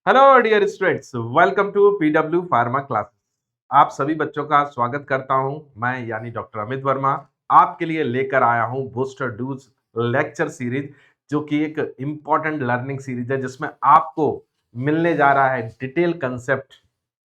Hello dear students, welcome to PW pharma classes. आप सभी बच्चों का स्वागत करता हूं। मैं यानी डॉक्टर अमित वर्मा आपके लिए लेकर आया हूं बूस्टर डूज लेक्चर सीरीज, जो कि एक इम्पॉर्टेंट लर्निंग सीरीज है जिसमें आपको मिलने जा रहा है डिटेल कंसेप्ट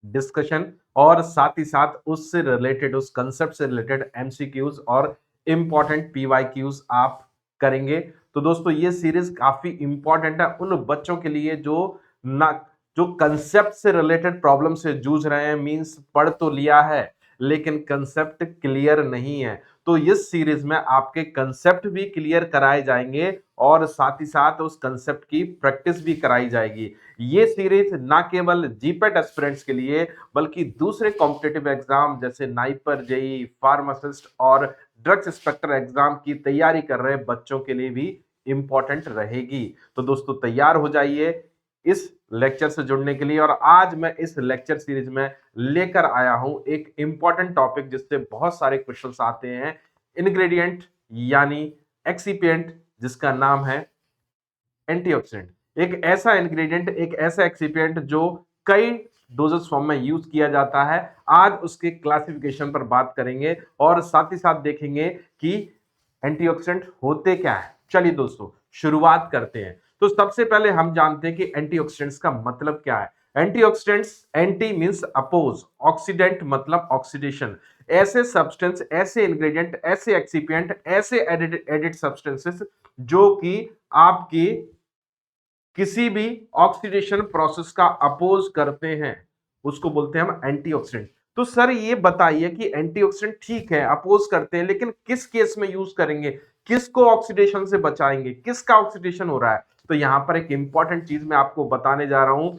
डिस्कशन और साथ ही साथ उससे रिलेटेड उस कंसेप्ट से रिलेटेड एमसीक्यूज और इम्पॉर्टेंट पीवाईक्यूज आप करेंगे। तो दोस्तों, ये सीरीज काफी इंपॉर्टेंट है उन बच्चों के लिए जो ना जो कंसेप्ट से रिलेटेड प्रॉब्लम से जूझ रहे हैं। मींस पढ़ तो लिया है लेकिन कंसेप्ट क्लियर नहीं है। तो इस सीरीज में आपके कंसेप्ट भी क्लियर कराए जाएंगे और साथ ही साथ उस कंसेप्ट की प्रैक्टिस भी कराई जाएगी। ये सीरीज ना केवल जीपेट एस्पिरेंट्स के लिए बल्कि दूसरे कॉम्पिटेटिव एग्जाम जैसे नाइपर, जेई, फार्मासिस्ट और ड्रग्स इंस्पेक्टर एग्जाम की तैयारी कर रहे बच्चों के लिए भी इंपॉर्टेंट रहेगी। तो दोस्तों, तैयार हो जाइए इस लेक्चर से जुड़ने के लिए। और आज मैं इस लेक्चर सीरीज में लेकर आया हूं एक इंपॉर्टेंट टॉपिक जिससे बहुत सारे क्वेश्चंस आते हैं। इंग्रेडिएंट यानी एक्सीपिएंट, जिसका नाम है एंटीऑक्सीडेंट। एक ऐसा इंग्रेडिएंट, एक ऐसा एक्सीपिएंट जो कई डोजेस फॉर्म में यूज किया जाता है। आज उसके क्लासिफिकेशन पर बात करेंगे और साथ ही साथ देखेंगे कि एंटीऑक्सीडेंट होते क्या है। चलिए दोस्तों, शुरुआत करते हैं। तो सबसे पहले हम जानते हैं कि एंटीऑक्सीडेंट्स का मतलब क्या है। Antioxidants, anti means oppose, oxidant मतलब ऑक्सीडेशन। ऐसे सब्सटेंस, ऐसे इंग्रेडिएंट, ऐसे एक्सिपिएंट, ऐसे एडिड सब्सटेंसेस जो कि आपकी किसी भी ऑक्सीडेशन प्रोसेस का अपोज करते हैं, उसको बोलते हैं हम एंटीऑक्सीडेंट। तो सर ये बताइए कि एंटीऑक्सीडेंट ठीक है, अपोज करते हैं, लेकिन किस केस में यूज करेंगे, किसको ऑक्सीडेशन से बचाएंगे, किसका ऑक्सीडेशन हो रहा है। तो यहां पर एक इंपॉर्टेंट चीज मैं आपको बताने जा रहा हूं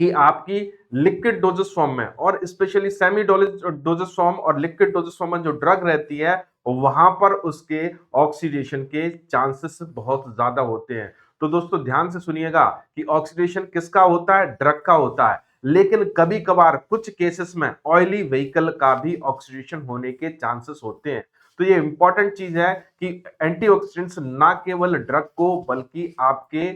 कि आपकी लिक्विड डोजेस फॉर्म में और स्पेशली सेमी डोजेस फॉर्म और लिक्विड डोजेस फॉर्म में जो ड्रग रहती है, वहां पर उसके ऑक्सीडेशन के चांसेस बहुत ज्यादा होते हैं। तो दोस्तों, ध्यान से सुनिएगा कि ऑक्सीडेशन किसका होता है, ड्रग का होता है, लेकिन कभी कभार कुछ केसेस में ऑयली व्हीकल का भी ऑक्सीडेशन होने के चांसेस होते हैं। तो ये इंपॉर्टेंट चीज है कि एंटीऑक्सीडेंट्स ना केवल ड्रग को बल्कि आपके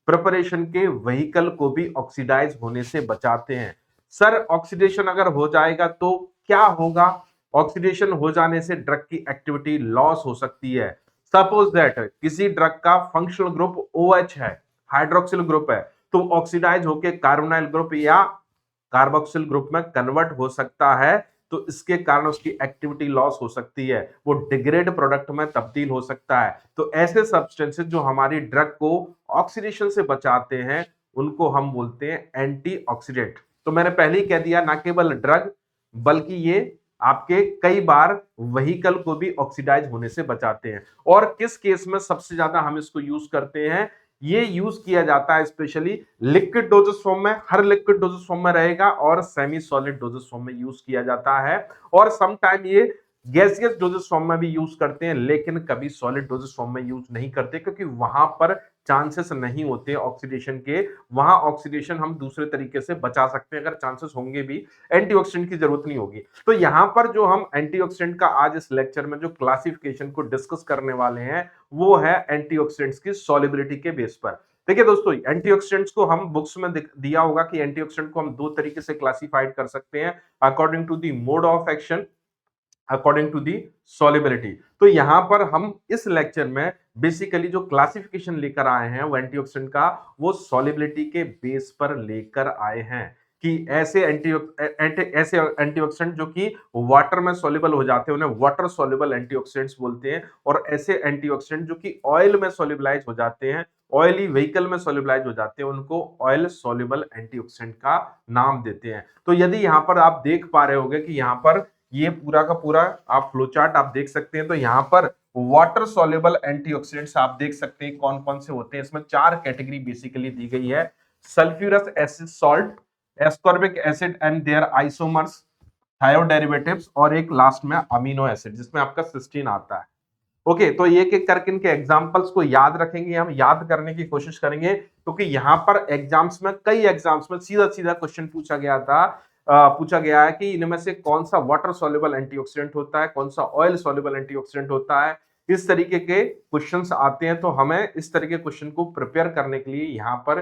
प्रिपरेशन के व्हीकल को भी ऑक्सीडाइज होने से बचाते हैं। सर, ऑक्सीडेशन अगर हो जाएगा तो क्या होगा। ऑक्सीडेशन हो जाने से ड्रग की एक्टिविटी लॉस हो सकती है। सपोज दैट किसी ड्रग का फंक्शनल ग्रुप OH है, हाइड्रोक्सिल ग्रुप है, तो ऑक्सीडाइज होकर कार्बोनाइल ग्रुप या कार्बोक्सिल ग्रुप में कन्वर्ट हो सकता है। तो इसके कारण उसकी एक्टिविटी लॉस हो सकती है, वो डिग्रेड प्रोडक्ट में तब्दील हो सकता है। तो ऐसे सब्सटेंसेस जो हमारी ड्रग को ऑक्सीडेशन से बचाते हैं, उनको हम बोलते हैं एंटीऑक्सीडेंट। तो मैंने पहले ही कह दिया, ना केवल ड्रग बल्कि ये आपके कई बार व्हीकल को भी ऑक्सीडाइज होने से बचाते हैं। और किस केस में सबसे ज्यादा हम इसको यूज करते हैं, ये यूज किया जाता है स्पेशली लिक्विड डोजेस फॉर्म में, हर लिक्विड डोजेस फॉर्म में रहेगा, और सेमी सॉलिड डोजेस फॉर्म में यूज किया जाता है। और सम टाइम ये गैसियस डोजेस फॉर्म में भी यूज करते हैं, लेकिन कभी सॉलिड डोजेस फॉर्म में यूज नहीं करते, क्योंकि वहां पर चांसेस नहीं होते ऑक्सीडेशन के। वहां ऑक्सीडेशन हम दूसरे तरीके से बचा सकते हैं, अगर चांसेस होंगे भी एंटीऑक्सीडेंट की जरूरत नहीं होगी। तो यहां पर जो हम एंटीऑक्सीडेंट का आज इस लेक्चर में जो क्लासिफिकेशन को डिस्कस करने वाले हैं, वो है एंटीऑक्सीडेंट्स की सॉल्युबिलिटी के बेस पर। देखिए दोस्तों, एंटीऑक्सीडेंट्स को हम बुक्स में दिया होगा कि एंटीऑक्सीडेंट को हम दो तरीके से क्लासिफाइड कर सकते हैं, according to the mode of action, according to the solubility. तो यहां पर हम इस लेक्चर में बेसिकली जो क्लासिफिकेशन लेकर आए हैं वो एंटीऑक्सीडेंट का, वो सॉल्युबिलिटी के बेस पर लेकर आए हैं कि ऐसे एंटीऑक्सीडेंट जो कि वाटर में सॉल्युबल हो जाते हैं, उन्हें वाटर सॉल्युबल एंटीऑक्सीडेंट्स बोलते हैं। और ऐसे एंटीऑक्सीडेंट जो कि ऑयल में सॉल्युबलाइज हो जाते हैं, ऑयली व्हीकल में सॉल्युबलाइज हो जाते हैं, उनको ऑयल सॉल्युबल एंटीऑक्सीडेंट का नाम देते हैं। तो यदि यहां पर आप देख पा रहे होंगे कि यहां पर ये पूरा का पूरा आप फ्लो चार्ट आप देख सकते हैं, तो यहां पर वाटर सॉल्युबल एंटीऑक्सीडेंट्स आप देख सकते हैं कौन कौन से होते हैं। इसमें चार कैटेगरी बेसिकली दी गई है: sulphurous acid salt, ascorbic acid and their isomers, thioderivatives, और एक लास्ट में अमीनो एसिड जिसमें आपका सिस्टीन आता है। ओके, तो एक एक करके इनके एग्जांपल्स को याद रखेंगे, हम याद करने की कोशिश करेंगे, क्योंकि यहां पर एग्जाम्स में, कई एग्जाम्स में सीधा सीधा क्वेश्चन पूछा गया था, पूछा गया है कि इनमें से कौन सा वाटर सॉल्युबल एंटीऑक्सीडेंट होता है, कौन सा ऑयल सॉल्युबल एंटीऑक्सीडेंट होता है, इस तरीके के क्वेश्चंस आते हैं, तो हमें इस तरह के क्वेश्चन को प्रिपेयर करने के लिए यहाँ पर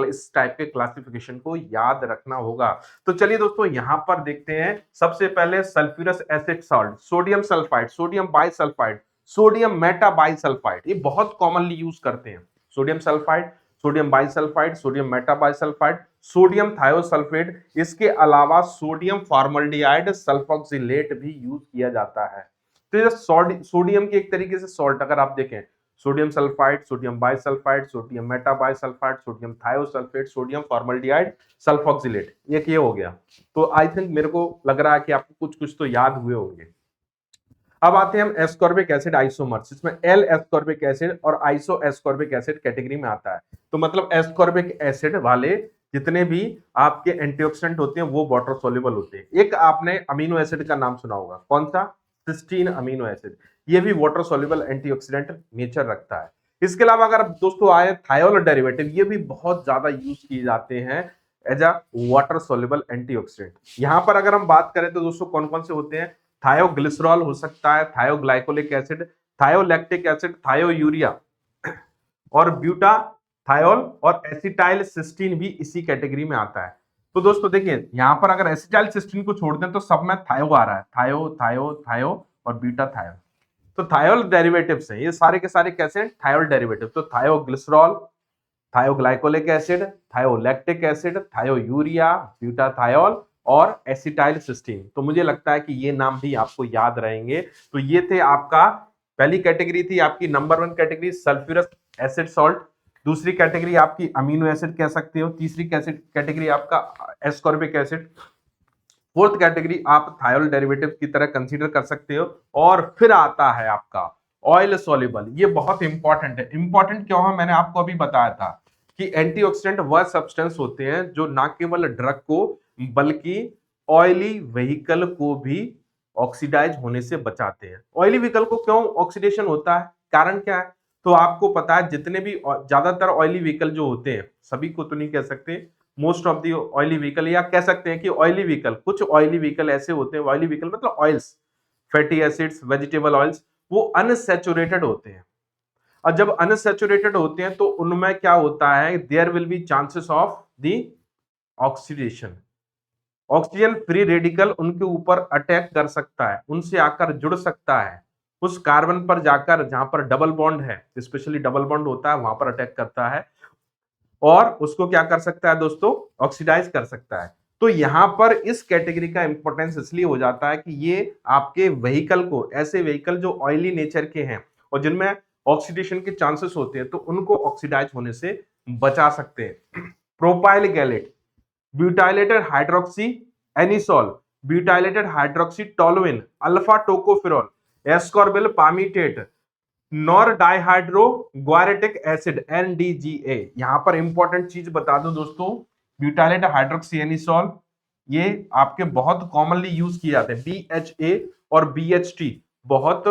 इस टाइप के क्लासिफिकेशन को याद रखना होगा। तो चलिए दोस्तों यहाँ पर देखते हैं। सबसे पहले sulphurous acid salt, sodium sulphide, sodium bisulphide, sodium metabisulphide, ये बहुत कॉमनली यूज करते हैं। Sodium sulphide, sodium bisulphide, sodium metabisulphide, sodium thiosulphate, इसके अलावा सोडियम फॉर्मल्डिहाइड सल्फोक्सिलेट भी यूज किया जाता है। तो ये सोडियम की एक तरीके से सॉल्ट अगर आप देखें, sodium sulphide, sodium bisulphide, sodium metabisulphide, sodium thiosulphate, sodium formaldehyde sulphoxylate, एक ये हो गया। तो आई थिंक मेरे को लग रहा है कि आपको कुछ कुछ तो याद हुए होंगे। अब आते हैं हम एस्कॉर्बिक एसिड आइसोमर्स, इसमें एल एस्कॉर्बिक एसिड और आइसो एस्कॉर्बिक एसिड कैटेगरी में आता है। तो मतलब एस्कॉर्बिक एसिड वाले जितने भी आपके एंटीऑक्सीडेंट होते हैं वो वाटर सोल्यूबल होते हैं। एक आपने अमीनो एसिड का नाम सुना होगा, कौन सा? सिस्टीन अमीनो एसिड, ये भी वाटर सोल्यूबल एंटीऑक्सीडेंट नेचर रखता है। इसके अलावा अगर दोस्तों आए थायोल डेरिवेटिव, ये भी बहुत ज्यादा यूज किए जाते हैं as a water soluble antioxidant. यहां पर अगर हम बात करें तो दोस्तों कौन कौन से होते हैं? थायोग्लिसरॉल हो सकता है, थायोग्लाइकोलिक एसिड, थायोलैक्टिक एसिड, थायोयूरिया और ब्यूटा थायोल और एसिटाइल सिस्टीन भी इसी कैटेगरी में आता है। तो दोस्तों देखिए यहां पर अगर एसिटाइल सिस्टीन को छोड़ दें तो सब में थायो आ रहा है, थायो थायो थायो और बीटा थायो। तो थायोल डेरिवेटिव्स हैं ये सारे के सारे कैसे हैं? Thiol derivative. तो थायोग्लिसरॉल, थायोग्लाइकोलिक एसिड, थायोलैक्टिक एसिड, थायोयूरिया, ब्यूटाथायोल और एसिटाइल सिस्टीन। तो मुझे लगता है कि ये नाम भी आपको याद रहेंगे। तो ये थे आपका पहली कैटेगरी थी आपकी number 1 category sulphurous acid salt, दूसरी कैटेगरी आपकी अमीनो एसिड कह सकते हो, तीसरी कैटेगरी आपका एस्कॉर्बिक एसिड, फोर्थ कैटेगरी आप थायोल डेरिवेटिव की तरह कंसीडर कर सकते हो। और फिर आता है आपका ऑयल सॉल्युबल। ये बहुत इंपॉर्टेंट है। इंपॉर्टेंट क्यों है? मैंने आपको अभी बताया था कि एंटीऑक्सीडेंट वह सब्सटेंस होते हैं जो ना केवल ड्रग को बल्कि ऑयली व्हीकल को भी ऑक्सीडाइज होने से बचाते हैं। ऑयली व्हीकल को क्यों ऑक्सीडेशन होता है? कारण क्या है? तो आपको पता है जितने भी ज्यादातर ऑयली व्हीकल जो होते हैं, सभी को तो नहीं कह सकते, most of the oily vehicle, या कह सकते हैं कि ऑयली व्हीकल, कुछ ऑयली व्हीकल ऐसे होते हैं, ऑयली व्हीकल मतलब oils, fatty acids, vegetable oils, वो अनसैचुरेटेड होते हैं। और जब अनसैचुरेटेड होते हैं तो उनमें क्या होता है? There will be chances of the oxidation. Oxygen free radical उनके ऊपर अटैक कर सकता है, उनसे आकर जुड़ सकता है, उस कार्बन पर जाकर जहां पर डबल बॉन्ड है, स्पेशली डबल बॉन्ड होता है, वहां पर अटैक करता है और उसको क्या कर सकता है दोस्तों? ऑक्सीडाइज कर सकता है। तो यहां पर इस कैटेगरी का इंपॉर्टेंस इसलिए हो जाता है कि ये आपके व्हीकल को, ऐसे व्हीकल जो ऑयली नेचर के हैं और जिनमें ऑक्सीडेशन के चांसेस होते हैं, तो उनको ऑक्सीडाइज होने से बचा सकते हैं। Propyl gallate, butylated hydroxy anisole, butylated hydroxy toluene, alpha tocopherol, ascorbyl palmitate, nor dihydro guaiaretic acid NDGA। यहां पर इंपॉर्टेंट चीज बता दूं दोस्तों, ब्यूटाइलेटेड हाइड्रोक्सी एनिसोल ये आपके बहुत कॉमनली यूज किए जाते हैं। BHA और BHT बहुत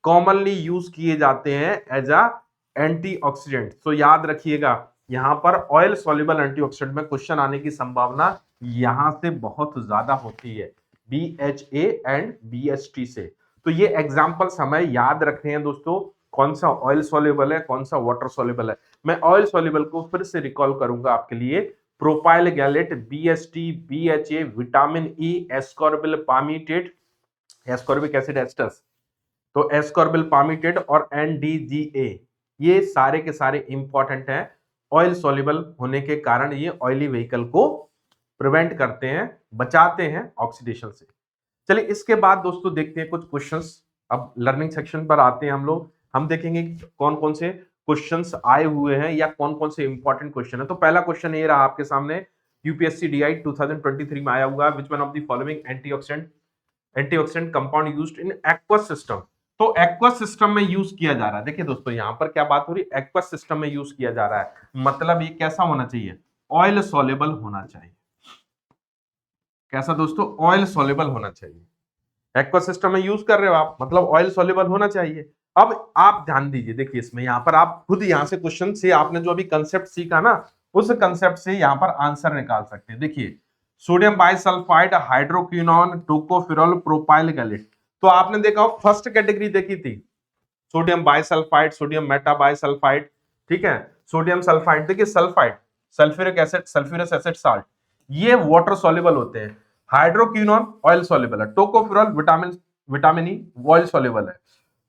कॉमनली यूज किए जाते हैं एज अ एंटीऑक्सीडेंट। तो याद रखिएगा यहां पर ऑयल सॉल्युबल एंटीऑक्सीडेंट में क्वेश्चन आने की संभावना यहां से बहुत ज्यादा होती है, BHA एंड BHT से। तो ये एग्जांपल्स हमें याद रखने हैं दोस्तों, कौन सा ऑयल सॉल्युबल है, कौन सा वाटर सॉल्युबल है। मैं ऑयल सॉल्युबल को फिर से रिकॉल करूंगा आपके लिए। Propyl gallate, BHT, BHA, vitamin E, ascorbyl palmitate, ascorbic acid esters, तो एस्कॉर्बिल पामीटेट और NDGA, ये सारे के सारे इंपॉर्टेंट हैं। ऑयल सॉल्युबल होने के कारण ये ऑयली व्हीकल को प्रिवेंट करते हैं, बचाते हैं ऑक्सीडेशन से। चलिए इसके बाद दोस्तों देखते हैं कुछ क्वेश्चंस। अब लर्निंग सेक्शन पर आते हैं हम लोग। हम देखेंगे कौन कौन से क्वेश्चंस आए हुए हैं या कौन कौन से इंपॉर्टेंट क्वेश्चन है। तो पहला क्वेश्चन ये रहा आपके सामने, यूपीएससी DI 2023 में आया हुआ, which one of the following antioxidant compound used in aqueous system. तो एक्वस सिस्टम में यूज किया जा रहा है। देखिए दोस्तों यहां पर क्या बात हो रही है? एक्वस सिस्टम में यूज किया जा रहा है, मतलब ये कैसा होना चाहिए? ऑयल सॉल्युबल होना चाहिए। कैसा दोस्तों? ऑयल सॉल्युबल होना चाहिए। एक्वा सिस्टम में यूज कर रहे हो आप, मतलब ऑयल सॉल्युबल होना चाहिए। अब आप ध्यान दीजिए, देखिए इसमें यहां पर आप खुद यहां से क्वेश्चन से आपने जो अभी कंसेप्ट सीखा ना, उस कंसेप्ट से यहां पर आंसर निकाल सकते हैं। देखिए sodium bisulphide, hydroquinone, tocopherol, propyl gallate. तो आपने देखा फर्स्ट कैटेगरी देखी थी, sodium bisulphide, sodium Meta bisulphide, ठीक है, सोडियम सल्फाइड। देखिए sulphide, sulphuric acid, sulphurous acid, salt, ये वाटर सॉल्युबल होते हैं। हाइड्रोक्विनोन ऑयल सॉल्युबल है। Tocopherol vitamin E oil soluble है।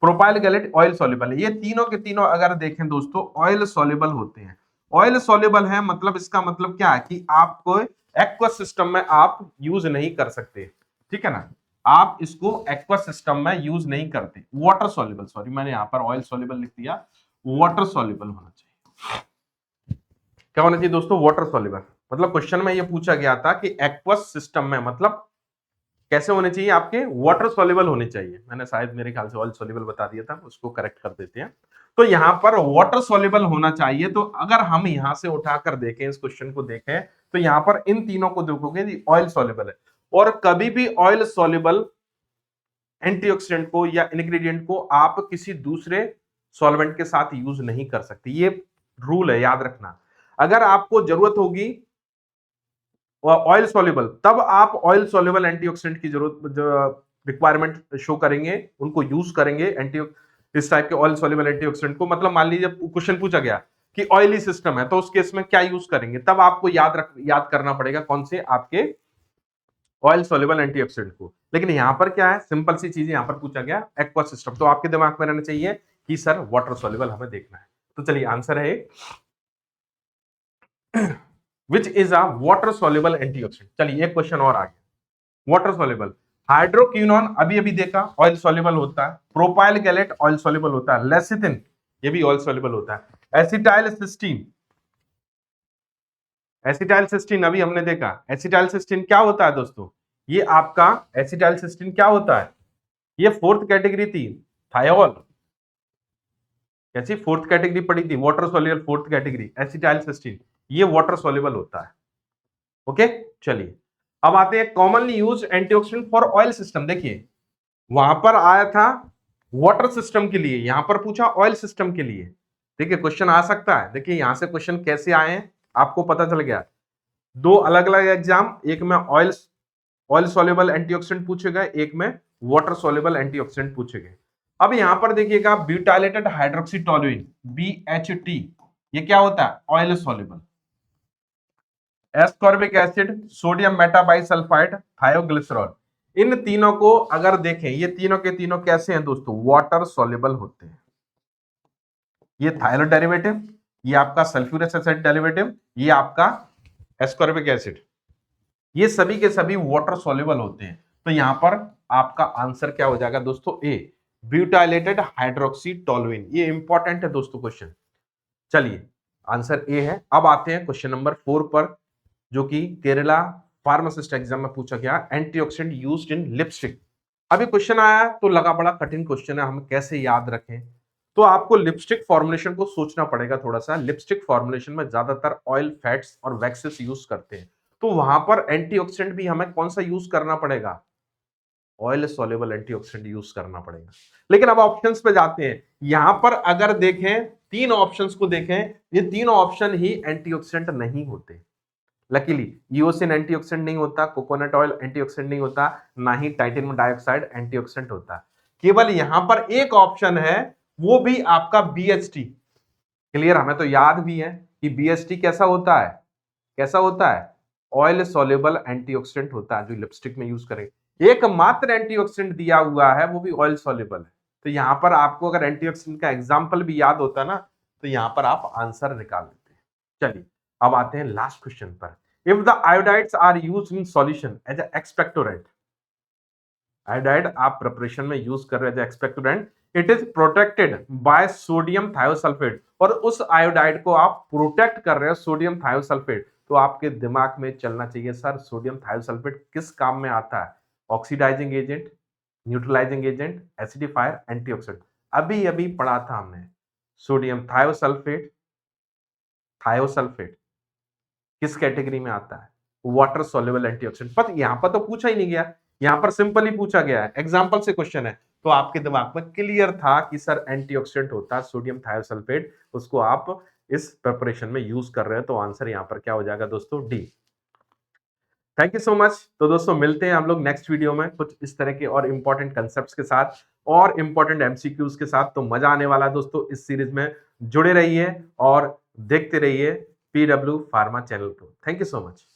प्रोपाइल गैलेट ऑयल सॉल्युबल है। ये तीनों के तीनों अगर देखें दोस्तों ऑयल सॉल्युबल होते हैं। ऑयल सॉल्युबल है मतलब इसका मतलब क्या है कि आपको एक्वस सिस्टम में आप यूज नहीं कर सकते, ठीक है ना, आप इसको एक्वस सिस्टम में यूज नहीं करते। वाटर सॉल्युबल, सॉरी मैंने यहां पर ऑयल सॉल्युबल लिख दिया, वाटर सॉल्युबल होना चाहिए। क्या होना चाहिए दोस्तों? Water soluble. मतलब क्वेश्चन में ये पूछा गया था कि एक्वस सिस्टम में मतलब कैसे होने चाहिए आपके? वाटर सॉल्युबल होने चाहिए। मैंने शायद मेरे ख्याल से ऑयल सॉल्युबल बता दिया था, उसको करेक्ट कर देते हैं। तो यहां पर वाटर सॉल्युबल होना चाहिए। तो अगर हम यहां से उठाकर देखें, इस क्वेश्चन को देखें, तो यहां पर इन तीनों को देखोगे ऑयल सॉल्युबल है। और कभी भी ऑयल सॉल्युबल एंटीऑक्सीडेंट को या इंग्रेडिएंट को आप किसी दूसरे सॉल्वेंट के साथ यूज नहीं कर सकते। ये रूल है, याद रखना। अगर आपको जरूरत होगी ऑयल सॉल्युबल, तब आप ऑयल सॉल्युबल एंटीऑक्सीडेंट की जरूरत रिक्वायरमेंट शो करेंगे, उनको यूज करेंगे एंटी इस टाइप के ऑयल सॉल्युबल एंटीऑक्सीडेंट को। मतलब मान लीजिए क्वेश्चन पूछा गया कि ऑयली सिस्टम है, तो उस केस में क्या यूज करेंगे, तब आपको याद करना पड़ेगा कौन से आपके ऑयल सॉल्युबल एंटीऑक्सीडेंट को। लेकिन यहां पर क्या है, सिंपल सी चीज यहां पर पूछा गया एक्वा सिस्टम, तो आपके दिमाग में रहना चाहिए कि सर वाटर सॉल्युबल हमें देखना है। तो चलिए आंसर है which is a water soluble antioxidant. चलिए एक क्वेश्चन और आ गया, वाटर सॉल्युबल। हाइड्रोक्विनोन अभी अभी देखा ऑयल सॉल्युबल होता है। प्रोपाइल गैलेट ऑयल सॉल्युबल होता है। लेसिथिन ये भी ऑयल सॉल्युबल होता है। एसिटाइल सिस्टीन, एसिटाइल सिस्टीन अभी हमने देखा। एसिटाइल सिस्टीन क्या होता है दोस्तों? ये आपका एसिटाइल सिस्टीन क्या होता है? ये फोर्थ कैटेगरी थी, थायोल। कैसी फोर्थ कैटेगरी पड़ी थी? Water soluble fourth category, acetyl cysteine, ये वाटर सॉल्युबल होता है। ओके, चलिए अब आते हैं commonly use antioxidant for oil system. देखिए वहां पर आया था वाटर सिस्टम के लिए, यहां पर पूछा ऑयल सिस्टम के लिए। देखिए क्वेश्चन आ सकता है। देखिए यहां से क्वेश्चन कैसे आए हैं आपको पता चल गया। दो अलग अलग एग्जाम, एक में ऑयल ऑयल सॉल्युबल एंटीऑक्सीडेंट पूछे गए, एक में वाटर सॉल्युबल एंटीऑक्सीडेंट पूछे गए। अब यहां पर देखिएगा ब्यूटाइलेटेड हाइड्रोक्सी टोलुइन, BHT, ये क्या होता है? Oil soluble. Ascorbic acid, sodium metabisulphide, thioglycerol, इन तीनों को अगर देखें, ये तीनों के तीनों कैसे हैं दोस्तों? वाटर सॉल्युबल होते हैं। ये थायरोइड डेरिवेटिव, ये आपका सल्फ्यूरस एसिड डेरिवेटिव, ये आपका एस्कॉर्बिक एसिड, ये सभी के सभी वाटर सॉल्युबल होते हैं। तो यहां पर आपका आंसर क्या हो जाएगा दोस्तों? ए, ब्यूटाइलेटेड हाइड्रोक्सी टोलुइन। ये इंपॉर्टेंट है दोस्तों क्वेश्चन। चलिए आंसर ए है। अब आते हैं क्वेश्चन नंबर 4 पर, जो कि केरला फार्मासिस्ट एग्जाम में पूछा गया, एंटीऑक्सीडेंट यूज्ड इन लिपस्टिक। अभी क्वेश्चन आया तो लगा बड़ा कठिन क्वेश्चन है, हम कैसे याद रखें? तो आपको लिपस्टिक फॉर्मुलेशन को सोचना पड़ेगा थोड़ा सा। लिपस्टिक फॉर्मुलेशन में ज्यादातर ऑयल, फैट्स और वैक्सेस यूज करते हैं। तो वहां पर एंटीऑक्सीडेंट भी हमें कौन सा यूज करना पड़ेगा? ऑयल सॉल्युबल एंटीऑक्सीडेंट यूज करना पड़ेगा। लेकिन अब ऑप्शंस पे जाते हैं। यहां पर अगर देखें, तीन ऑप्शंस को देखें, ये तीनों ऑप्शन ही एंटीऑक्सीडेंट नहीं होते। लकीली ईओसिन एंटीऑक्सीडेंट नहीं होता, कोकोनट ऑयल एंटीऑक्सीडेंट नहीं होता, ना ही टाइटेनियम डाइऑक्साइड एंटीऑक्सीडेंट होता। केवल यहां पर एक ऑप्शन है, वो भी आपका BHT। क्लियर? हमें तो याद भी है कि BHT कैसा होता है, कैसा होता है? ऑयल सॉल्युबल एंटीऑक्सीडेंट होता है, जो लिपस्टिक में यूज करेंगे। एकमात्र एंटीऑक्सीडेंट दिया हुआ है, वो भी ऑयल सॉल्युबल है। तो यहां पर आपको अगर एंटीऑक्सीडेंट का एग्जांपल भी याद होता ना, तो यहां पर आप आंसर निकाल लेते हैं। चलिए अब आते हैं लास्ट क्वेश्चन पर। If the iodides are used in solution as a expectorant, iodide आप प्रिपरेशन में यूज कर रहे हैं as expectorant, it is protected by sodium thiosulphate, और उस आयोडाइड को आप प्रोटेक्ट कर रहे हो सोडियम थायोसल्फेट, तो आपके दिमाग में चलना चाहिए सर सोडियम थायोसल्फेट किस काम में आता है? Oxidising agent, neutralising agent, acidifier, antioxidant. अभी अभी पढ़ा था हमने सोडियम थायोसल्फेट, थायोसल्फेट किस कैटेगरी में आता है? Water soluble antioxidant. पर यहां पर तो पूछा ही नहीं गया, यहां पर सिंपल ही पूछा गया है, एग्जांपल से क्वेश्चन है। तो आपके दिमाग में क्लियर था कि सर एंटीऑक्सीडेंट होता है सोडियम थायोसल्फेट, उसको आप इस प्रिपरेशन में यूज कर रहे हो। तो आंसर यहां पर क्या हो जाएगा दोस्तों? D. Thank you so much. तो दोस्तों मिलते हैं हम लोग नेक्स्ट वीडियो में कुछ इस तरह के और इम्पोर्टेंट कंसेप्ट्स के साथ और इम्पोर्टेंट एमसीक्यूज के साथ। तो मजा आने वाला है दोस्तों इस सीरीज में। जुड़े रहिए और देखते रहिए पीडब्ल्यू फार्मा चैनल को। Thank you so much.